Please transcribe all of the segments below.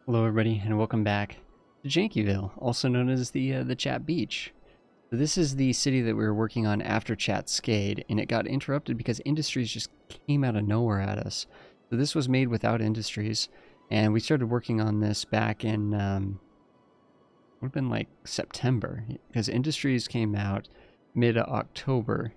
Hello, everybody, and welcome back to Jankyville, also known as the Chat Beach. So this is the city that we were working on after Chatskade, and it got interrupted because Industries just came out of nowhere at us. So this was made without Industries, and we started working on this back in would have been like September, because Industries came out mid-October.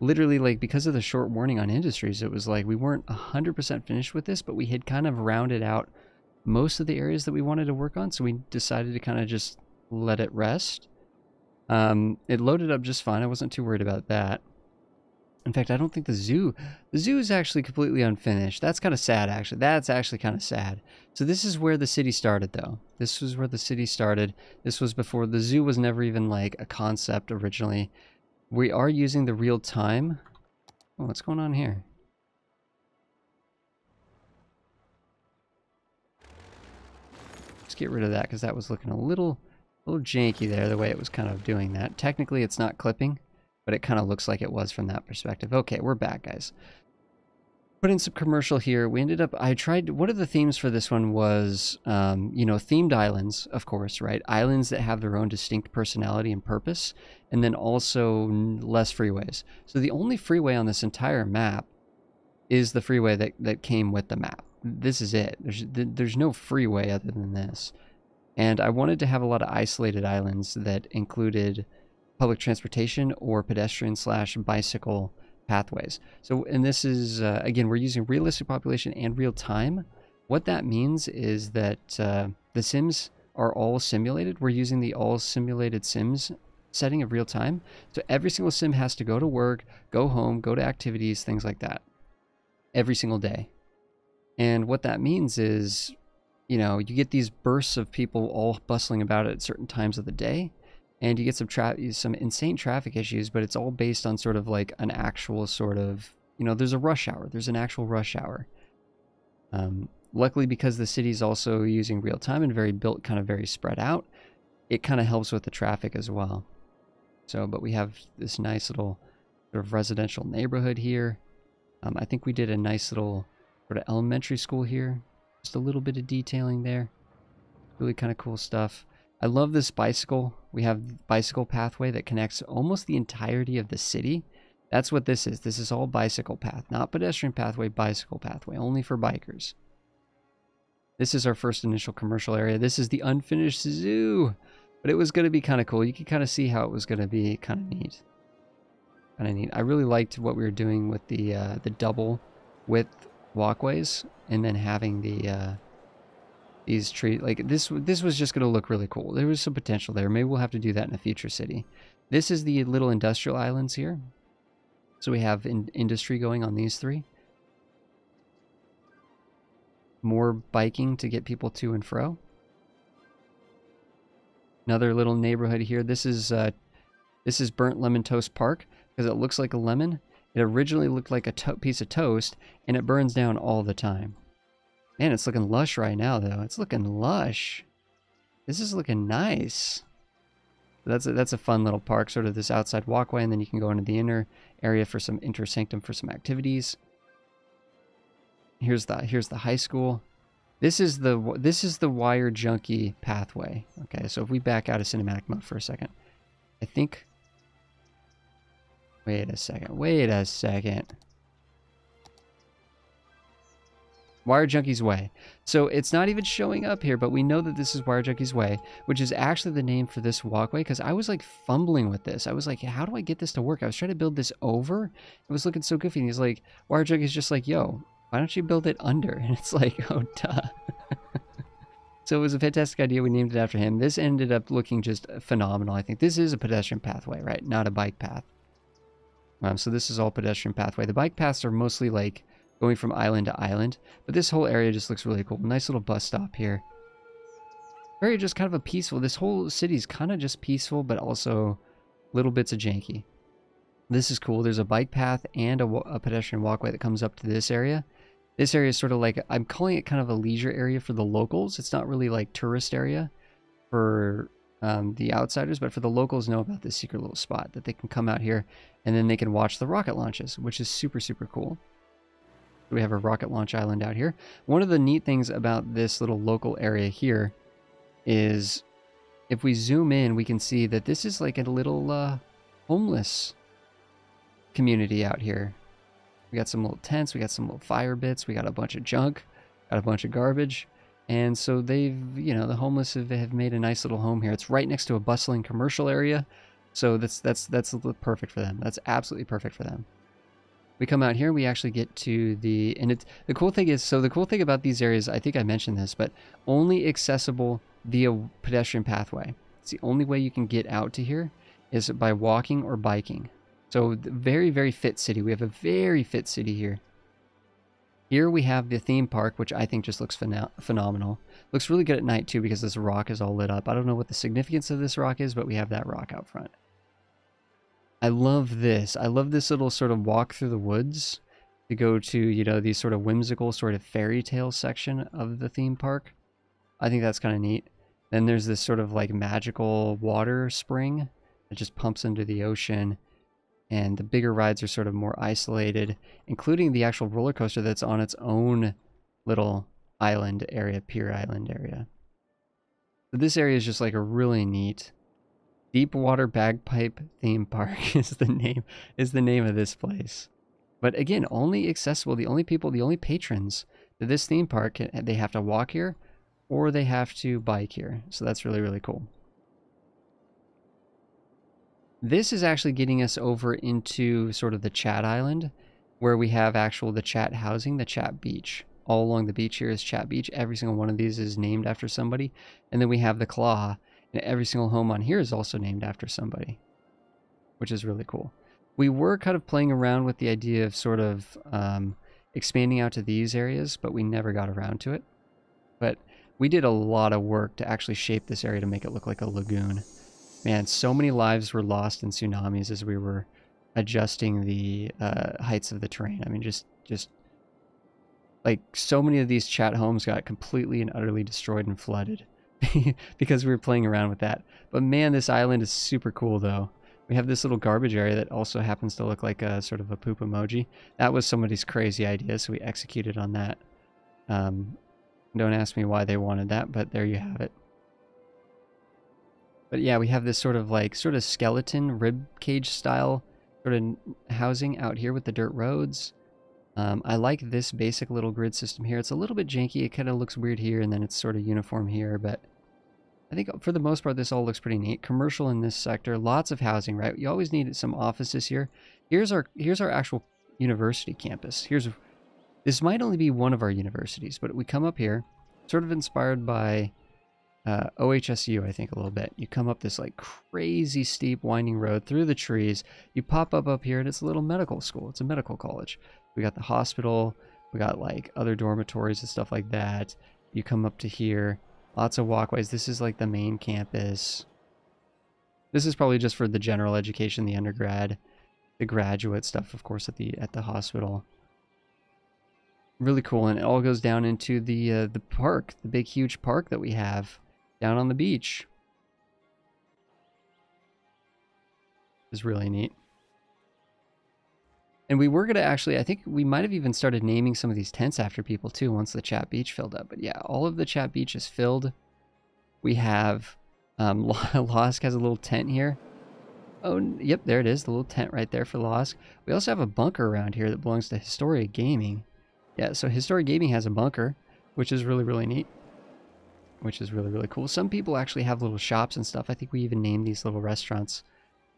Literally, like, because of the short warning on Industries, it was like we weren't 100% finished with this, but we had kind of rounded out most of the areas that we wanted to work on, so we decided to kind of just let it rest. It loaded up just fine. I wasn't too worried about that. In fact, I don't think the zoo is actually completely unfinished. That's kind of sad, actually. That's actually kind of sad. So this is where the city started, though. This was where the city started. This was before the zoo was never even like a concept originally. We are using the real time. Oh, what's going on here? Let's get rid of that because that was looking a little janky there, the way it was kind of doing that. Technically, it's not clipping, but it kind of looks like it was from that perspective. Okay, we're back, guys. Put in some commercial here. We ended up, one of the themes for this one was, you know, themed islands, of course, right? Islands that have their own distinct personality and purpose, and then also less freeways. So the only freeway on this entire map is the freeway that came with the map. This is it. There's no freeway other than this. And I wanted to have a lot of isolated islands that included public transportation or pedestrian / bicycle pathways. So, and this is, again, we're using realistic population and real time. What that means is that the sims are all simulated. We're using the all simulated sims setting of real time. So every single sim has to go to work, go home, go to activities, things like that, every single day. And what that means is, you know, you get these bursts of people all bustling about at certain times of the day, and you get some insane traffic issues, but it's all based on sort of like an actual sort of, you know, there's a rush hour. There's an actual rush hour. Luckily, because the city's also using real time and kind of very spread out, it kind of helps with the traffic as well. So, but we have this nice little sort of residential neighborhood here. I think we did a nice little sort of elementary school here. Just a little bit of detailing there. Really kind of cool stuff. I love this bicycle. We have bicycle pathway that connects almost the entirety of the city. That's what this is. This is all bicycle path, not pedestrian pathway, bicycle pathway, only for bikers. This is our first initial commercial area. This is the unfinished zoo, but it was going to be kind of cool. You could kind of see how it was going to be kind of neat. Kind of neat. I really liked what we were doing with the double width walkways, and then having the these trees, like this was just going to look really cool. There was some potential there. Maybe we'll have to do that in a future city. This is the little industrial islands here. So we have industry going on these three. More biking to get people to and fro. Another little neighborhood here. This is Burnt Lemon Toast Park because it looks like a lemon. It originally looked like a piece of toast, and it burns down all the time. Man, it's looking lush right now, though. It's looking lush. This is looking nice. That's a fun little park, sort of this outside walkway, and then you can go into the inner area for some intersanctum for some activities. Here's the high school. This is the wire junkie pathway. Okay, so if we back out of cinematic mode for a second, I think. Wait a second. Wire Junkie's Way. So it's not even showing up here, but we know that this is Wire Junkie's Way, which is actually the name for this walkway, because I was like fumbling with this. I was like, how do I get this to work? I was trying to build this over. It was looking so goofy. And he's like, Wire Junkie's just like, yo, why don't you build it under? And it's like, oh, duh. So it was a fantastic idea. We named it after him. This ended up looking just phenomenal. I think this is a pedestrian pathway, right? Not a bike path. So this is all pedestrian pathway. The bike paths are mostly like going from island to island, but this whole area just looks really cool. Nice little bus stop here. Very just kind of a peaceful, this whole city's kind of just peaceful, but also little bits of janky. This is cool. There's a bike path and a pedestrian walkway that comes up to this area. This area is sort of like, I'm calling it kind of a leisure area for the locals. It's not really like tourist area for the outsiders, but for the locals know about this secret little spot that they can come out here and then they can watch the rocket launches, which is super, super cool. We have a rocket launch island out here. One of the neat things about this little local area here is if we zoom in, we can see that this is like a little homeless community out here. We got some little tents, we got some little fire bits, we got a bunch of junk, got a bunch of garbage. And so they've, you know, the homeless have made a nice little home here. It's right next to a bustling commercial area. So that's perfect for them. That's absolutely perfect for them. We come out here, we actually get to the, and it's, the cool thing is, so the cool thing about these areas, I think I mentioned this, but only accessible via pedestrian pathway. It's the only way you can get out to here is by walking or biking. So very, very fit city. We have a very fit city here. Here we have the theme park, which I think just looks phenomenal. Looks really good at night too because this rock is all lit up. I don't know what the significance of this rock is, but we have that rock out front. I love this. I love this little sort of walk through the woods to go to, you know, these sort of whimsical sort of fairy tale section of the theme park. I think that's kind of neat. Then there's this sort of like magical water spring that just pumps into the ocean. And the bigger rides are sort of more isolated, including the actual roller coaster that's on its own little island area, pier island area. So this area is just like a really neat Deepwater Bagpipe Theme Park is the name of this place. But again, only accessible, the only patrons to this theme park, they have to walk here or they have to bike here. So that's really, really cool. This is actually getting us over into sort of the Chat Island, where we have the Chat housing, the Chat Beach. All along the beach here is Chat Beach. Every single one of these is named after somebody. And then we have the Claw, and every single home on here is also named after somebody, which is really cool. We were kind of playing around with the idea of sort of expanding out to these areas, but we never got around to it. But we did a lot of work to actually shape this area to make it look like a lagoon. Man, so many lives were lost in tsunamis as we were adjusting the heights of the terrain. I mean, just like so many of these Chat homes got completely and utterly destroyed and flooded because we were playing around with that. But man, this island is super cool though. We have this little garbage area that also happens to look like a sort of a poop emoji. That was somebody's crazy idea, so we executed on that. Don't ask me why they wanted that, but there you have it. But yeah, we have this sort of skeleton rib cage style sort of housing out here with the dirt roads. I like this basic little grid system here. It's a little bit janky. It kind of looks weird here, and then it's sort of uniform here. But I think for the most part, this all looks pretty neat. Commercial in this sector, lots of housing, right? You always need some offices here. Here's our actual university campus. This might only be one of our universities, but we come up here, sort of inspired by OHSU, I think, a little bit. You come up this like crazy steep winding road through the trees. You pop up here and it's a little medical school. It's a medical college. We got the hospital. We got like other dormitories and stuff like that. You come up to here. Lots of walkways. This is like the main campus. This is probably just for the general education, the undergrad, the graduate stuff, of course, at the hospital. Really cool, and it all goes down into the park, the big huge park that we have down on the beach. It's really neat. And we were going to actually, I think we might have even started naming some of these tents after people too once the Chat Beach filled up. But yeah, all of the Chat Beach is filled. We have, Losk has a little tent here. Oh, yep, there it is, the little tent right there for Losk. We also have a bunker around here that belongs to Historia Gaming. Yeah, so Historia Gaming has a bunker, which is really, really neat. Which is really, really cool. Some people actually have little shops and stuff. I think we even named these little restaurants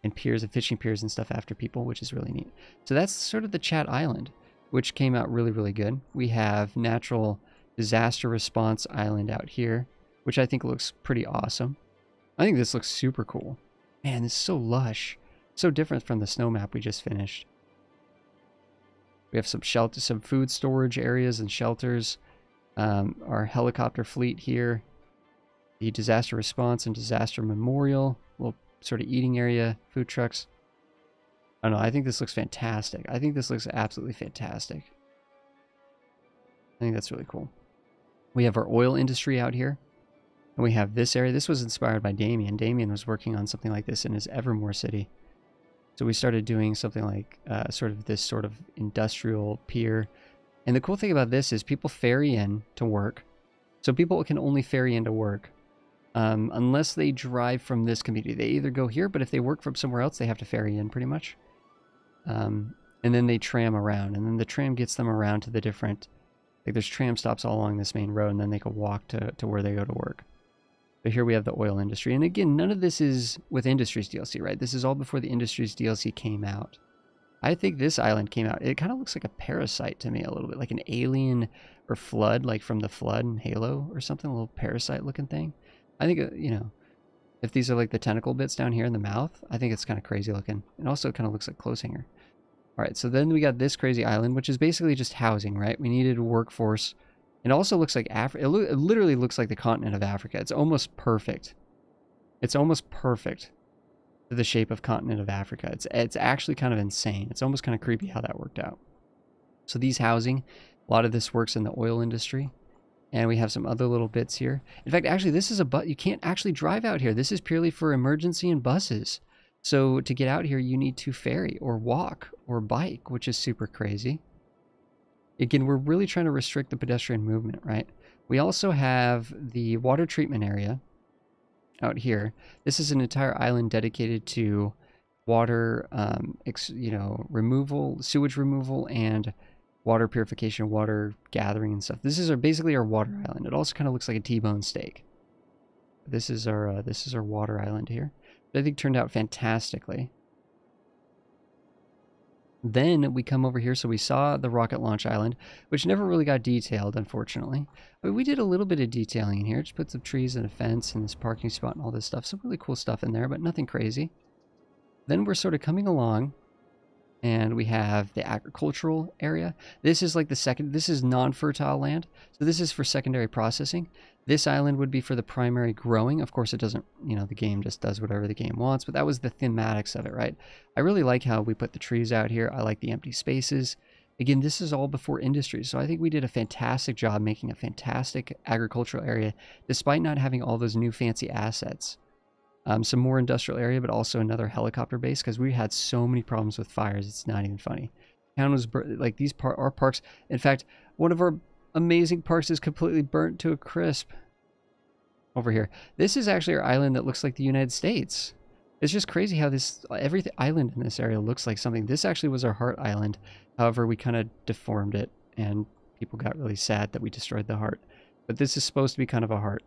and piers and fishing piers and stuff after people, which is really neat. So that's sort of the Chat Island, which came out really, really good. We have Natural Disaster Response Island out here, which I think looks pretty awesome. I think this looks super cool. Man, this is so lush. So different from the snow map we just finished. We have some shelter, some food storage areas and shelters. Our helicopter fleet here. The disaster response and disaster memorial. Little sort of eating area, food trucks. I don't know, I think this looks fantastic. I think this looks absolutely fantastic. I think that's really cool. We have our oil industry out here. And we have this area. This was inspired by Damien. Damien was working on something like this in his Evermore city. So we started doing something like sort of this sort of industrial pier And the cool thing about this is people ferry in to work. So people can only ferry into work unless they drive from this community. They either go here, but if they work from somewhere else, they have to ferry in pretty much. And then they tram around, and then the tram gets them around to the different, like there's tram stops all along this main road, and then they can walk to where they go to work. So here we have the oil industry. And again, none of this is with Industries DLC, right? This is all before the Industries DLC came out. I think this island came out. It kind of looks like a parasite to me a little bit, like an alien or flood, like from the Flood in Halo or something, a little parasite looking thing. I think, you know, if these are like the tentacle bits down here in the mouth, I think it's kind of crazy looking. It also kind of looks like clothes hanger. All right, so then we got this crazy island, which is basically just housing, right? We needed a workforce. It also looks like Africa. It literally looks like the continent of Africa. It's almost perfect. It's almost perfect to the shape of continent of Africa. It's actually kind of insane. It's almost kind of creepy how that worked out. So these housing, a lot of this works in the oil industry. And we have some other little bits here. In fact, actually, this is a bus. You can't actually drive out here. This is purely for emergency and buses. So to get out here, you need to ferry or walk or bike, which is super crazy. Again, we're really trying to restrict the pedestrian movement, right? We also have the water treatment area out here. This is an entire island dedicated to water, removal, sewage removal, and water purification, water gathering and stuff. This is basically our water island. It also kind of looks like a T-bone steak. This is our water island here. I think turned out fantastically. Then we come over here, so we saw the rocket launch island, which never really got detailed, unfortunately. But we did a little bit of detailing in here. Just put some trees and a fence and this parking spot and all this stuff. Some really cool stuff in there, but nothing crazy. Then we're sort of coming along, and we have the agricultural area. This is like this is non-fertile land, so this is for secondary processing. This island would be for the primary growing. Of course, it doesn't, the game just does whatever the game wants, but that was the thematics of it, right? I really like how we put the trees out here. I like the empty spaces. Again, this is all before industries, so I think we did a fantastic job making a fantastic agricultural area, despite not having all those new fancy assets. Some more industrial area, but also another helicopter base, because we had so many problems with fires. It's not even funny. Town was like our parks. In fact, one of our amazing parks is completely burnt to a crisp. Over here, this is actually our island that looks like the United States. It's just crazy how every island in this area looks like something. This actually was our heart island. However, we kind of deformed it, and people got really sad that we destroyed the heart. But this is supposed to be kind of a heart.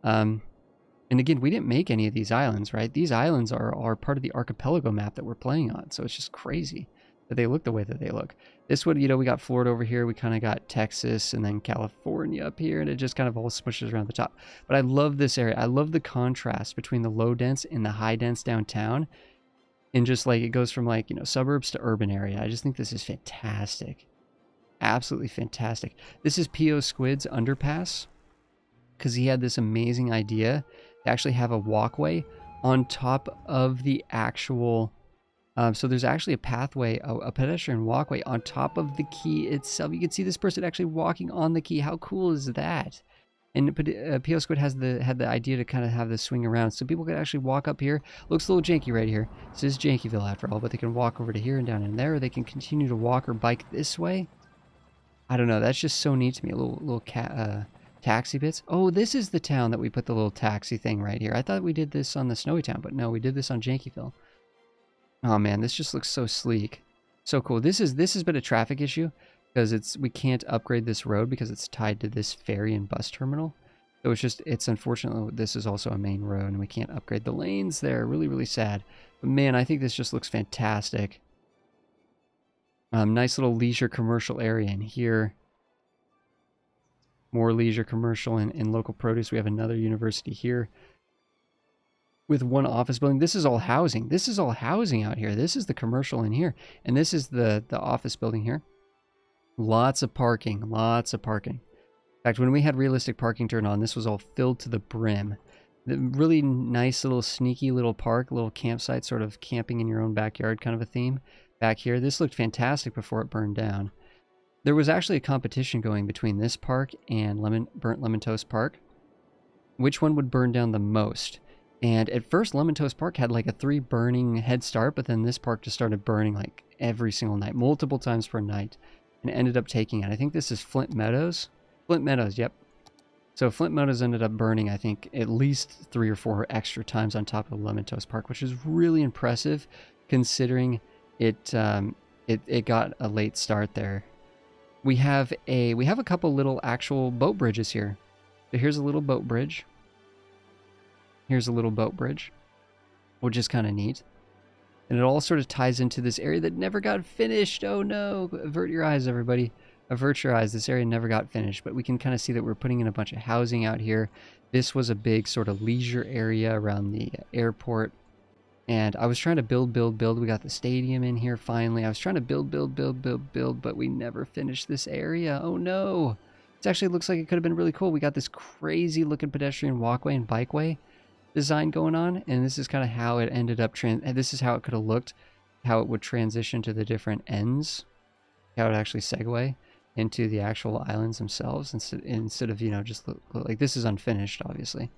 And again, we didn't make any of these islands, right? These islands are part of the archipelago map that we're playing on. So it's just crazy that they look the way that they look. This would, we got Florida over here. We kind of got Texas and then California up here, and it just kind of all smushes around the top. But I love this area. I love the contrast between the low dense and the high dense downtown. And just like it goes from like, suburbs to urban area. I just think this is fantastic. Absolutely fantastic. This is P.O. Squid's underpass, because he had this amazing idea to actually have a walkway on top of the actual... so there's actually a pathway, a pedestrian walkway on top of the quay itself. You can see this person actually walking on the quay. How cool is that? And P.O. Squid had the idea to kind of have this swing around, so people could actually walk up here. Looks a little janky right here. This is Jankyville after all, but they can walk over to here and down in there, or they can continue to walk or bike this way. I don't know. That's just so neat to me. A little taxi bits. Oh, this is the town that we put the little taxi thing right here. I thought we did this on the Snowy Town, but no, we did this on Jankyville. Oh man, this just looks so sleek. So cool. This has been a traffic issue because we can't upgrade this road because it's tied to this ferry and bus terminal. So it's unfortunate this is also a main road and we can't upgrade the lanes there. Really, really sad. But man, I think this just looks fantastic. Nice little leisure commercial area in here. More leisure commercial and local produce. We have another university here with one office building. This is all housing. This is all housing out here. This is the commercial in here. And this is the office building here. Lots of parking. Lots of parking. In fact, when we had realistic parking turned on, this was all filled to the brim. The really nice little sneaky little park, little campsite, sort of camping in your own backyard kind of a theme back here. This looked fantastic before it burned down. There was actually a competition going between this park and Burnt Lemon Toast Park. Which one would burn down the most? And at first, Lemon Toast Park had like a 3 burning head start, but then this park just started burning like every single night, multiple times per night. and ended up taking it. I think this is Flint Meadows. Flint Meadows, yep. So Flint Meadows ended up burning, I think, at least 3 or 4 extra times on top of Lemontos Park, which is really impressive considering it got a late start there. We have a couple little actual boat bridges here. So here's a little boat bridge. Here's a little boat bridge, which is kind of neat. And it all sort of ties into this area that never got finished. Oh no, avert your eyes, everybody. Avert your eyes. This area never got finished, but we can kind of see that we're putting in a bunch of housing out here. This was a big sort of leisure area around the airport. And I was trying to build. We got the stadium in here finally. I was trying to build, but we never finished this area. Oh no. It actually looks like it could have been really cool. We got this crazy looking pedestrian walkway and bikeway design going on, and this is kind of how it ended up this is how it could have looked, how it would transition to the different ends, how it would actually segue into the actual islands themselves instead of, you know, just like this is unfinished, obviously.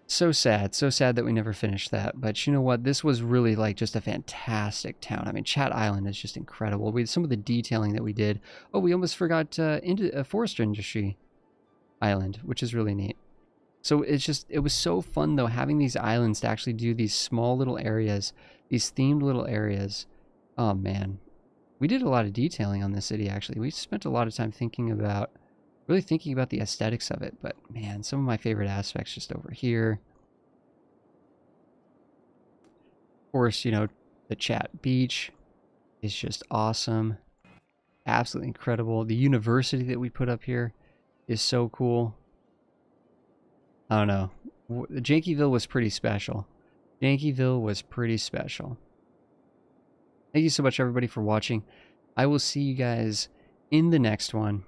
So sad that we never finished that. But you know what, this was really like just a fantastic town. I mean, Chat Island is just incredible. Some of the detailing that we did. Oh, we almost forgot Forest Industry Island, which is really neat. So it was so fun though, having these islands to actually do these small little areas, these themed little areas. Oh man, we did a lot of detailing on this city actually. We spent a lot of time really thinking about the aesthetics of it. But man, some of my favorite aspects just over here. Of course, you know, the Chat Beach is just awesome. Absolutely incredible. The university that we put up here is so cool. I don't know. Jankyville was pretty special. Jankyville was pretty special. Thank you so much, everybody, for watching. I will see you guys in the next one.